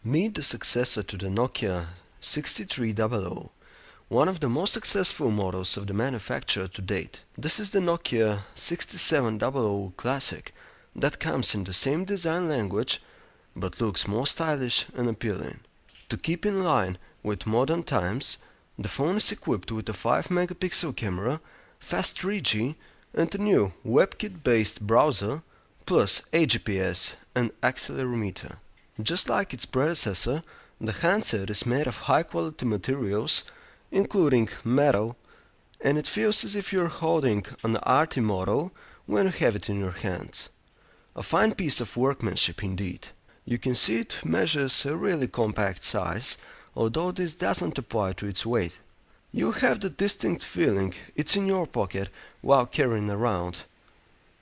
Meet the successor to the Nokia 6300, one of the most successful models of the manufacturer to date. This is the Nokia 6700 Classic that comes in the same design language but looks more stylish and appealing. To keep in line with modern times, the phone is equipped with a 5-megapixel camera, fast 3G and a new WebKit-based browser plus a GPS and accelerometer. Just like its predecessor, the handset is made of high-quality materials, including metal, and it feels as if you're holding an RT model when you have it in your hands. A fine piece of workmanship indeed. You can see it measures a really compact size, although this doesn't apply to its weight. You have the distinct feeling it's in your pocket while carrying around.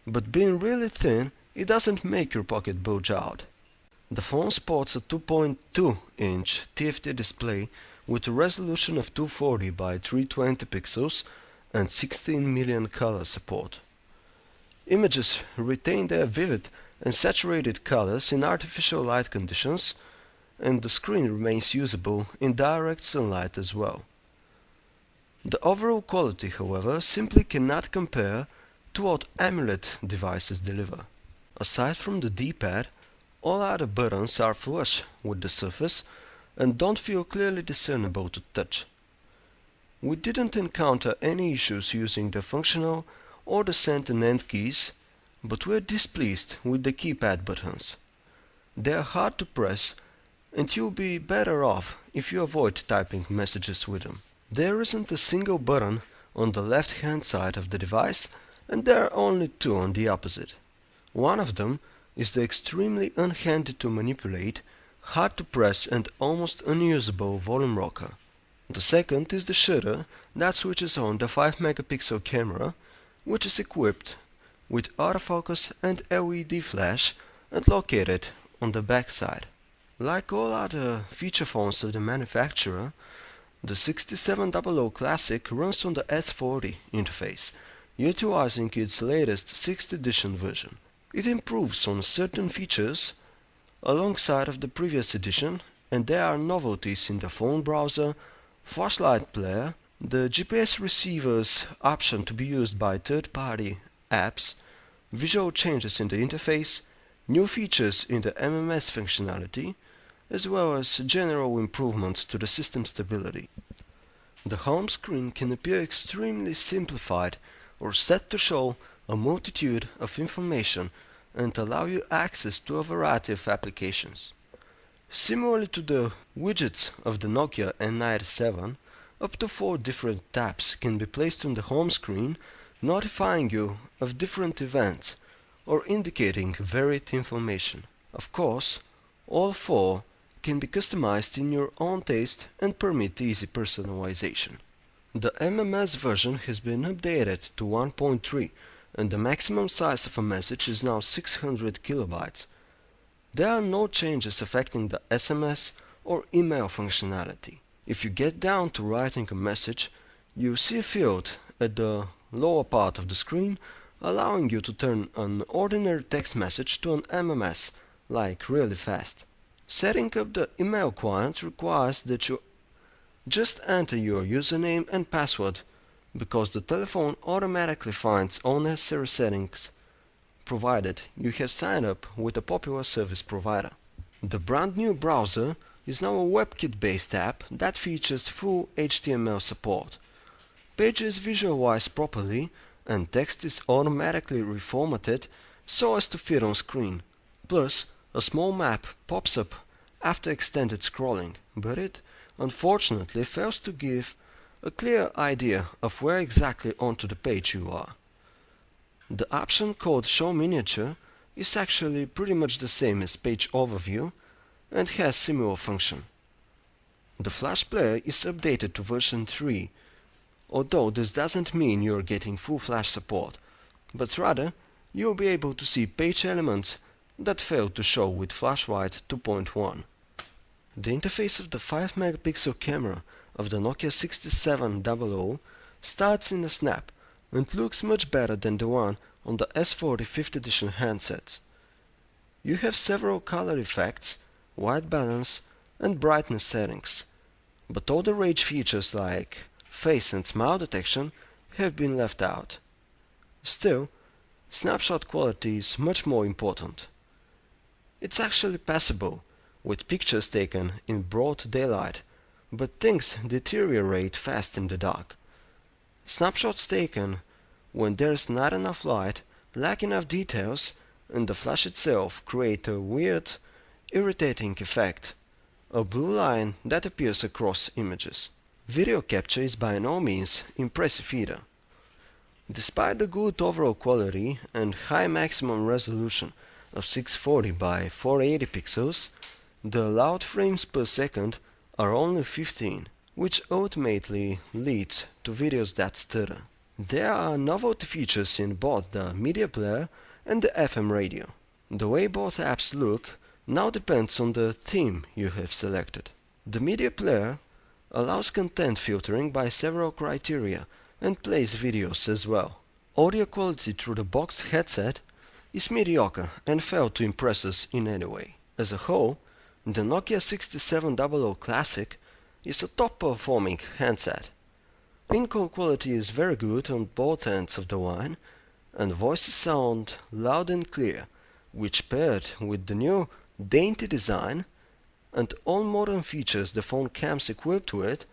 But being really thin, it doesn't make your pocket bulge out. The phone sports a 2.2-inch TFT display with a resolution of 240 by 320 pixels and 16 million color support. Images retain their vivid and saturated colors in artificial light conditions, and the screen remains usable in direct sunlight as well. The overall quality, however, simply cannot compare to what AMOLED devices deliver. Aside from the D-pad, all other buttons are flush with the surface and don't feel clearly discernible to touch. We didn't encounter any issues using the functional or the center and end keys, but we're displeased with the keypad buttons. They are hard to press, and you'll be better off if you avoid typing messages with them. There isn't a single button on the left-hand side of the device, and there are only two on the opposite. One of them is the extremely unhandy to manipulate, hard to press and almost unusable volume rocker. The second is the shutter that switches on the 5-megapixel camera, which is equipped with autofocus and LED flash and located on the back side. Like all other feature phones of the manufacturer, the 6700 Classic runs on the S40 interface, utilizing its latest 6th edition version. It improves on certain features alongside of the previous edition, and there are novelties in the phone browser, flashlight player, the GPS receiver's option to be used by third-party apps, visual changes in the interface, new features in the MMS functionality, as well as general improvements to the system stability. The home screen can appear extremely simplified or set to show a multitude of information and allow you access to a variety of applications. Similarly to the widgets of the Nokia N97, up to 4 different tabs can be placed on the home screen, notifying you of different events or indicating varied information. Of course, all 4 can be customized in your own taste and permit easy personalization. The MMS version has been updated to 1.3, and the maximum size of a message is now 600 kilobytes. There are no changes affecting the SMS or email functionality. If you get down to writing a message, you see a field at the lower part of the screen allowing you to turn an ordinary text message to an MMS, like really fast. Setting up the email client requires that you just enter your username and password, because the telephone automatically finds all necessary settings, provided you have signed up with a popular service provider. The brand new browser is now a WebKit-based app that features full HTML support. Pages visualize properly and text is automatically reformatted so as to fit on screen. Plus, a small map pops up after extended scrolling, but it unfortunately fails to give a clear idea of where exactly onto the page you are. The option called Show Miniature is actually pretty much the same as Page Overview and has similar function. The Flash player is updated to version 3, although this doesn't mean you're getting full Flash support, but rather you'll be able to see page elements that failed to show with FlashWrite 2.1. The interface of the 5-megapixel camera of the Nokia 6700 starts in a snap and looks much better than the one on the S40 5th edition handsets. You have several color effects, white balance, and brightness settings, but all the rage features like face and smile detection have been left out. Still, snapshot quality is much more important. It's actually passable with pictures taken in broad daylight, but things deteriorate fast in the dark. Snapshots taken when there's not enough light, lack enough details, and the flash itself create a weird, irritating effect, a blue line that appears across images. Video capture is by no means impressive either. Despite the good overall quality and high maximum resolution of 640 by 480 pixels, the allowed frames per second are only 15, which ultimately leads to videos that stutter. There are novelty features in both the media player and the FM radio. The way both apps look now depends on the theme you have selected. The media player allows content filtering by several criteria and plays videos as well. Audio quality through the boxed headset is mediocre and failed to impress us in any way. As a whole, the Nokia 6700 Classic is a top-performing handset. In-call quality is very good on both ends of the line, and voices sound loud and clear, which paired with the new dainty design and all modern features the phone comes equipped with,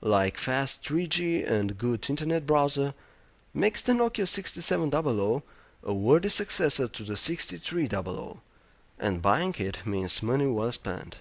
like fast 3G and good internet browser, makes the Nokia 6700 a worthy successor to the 6300, and buying it means money well spent.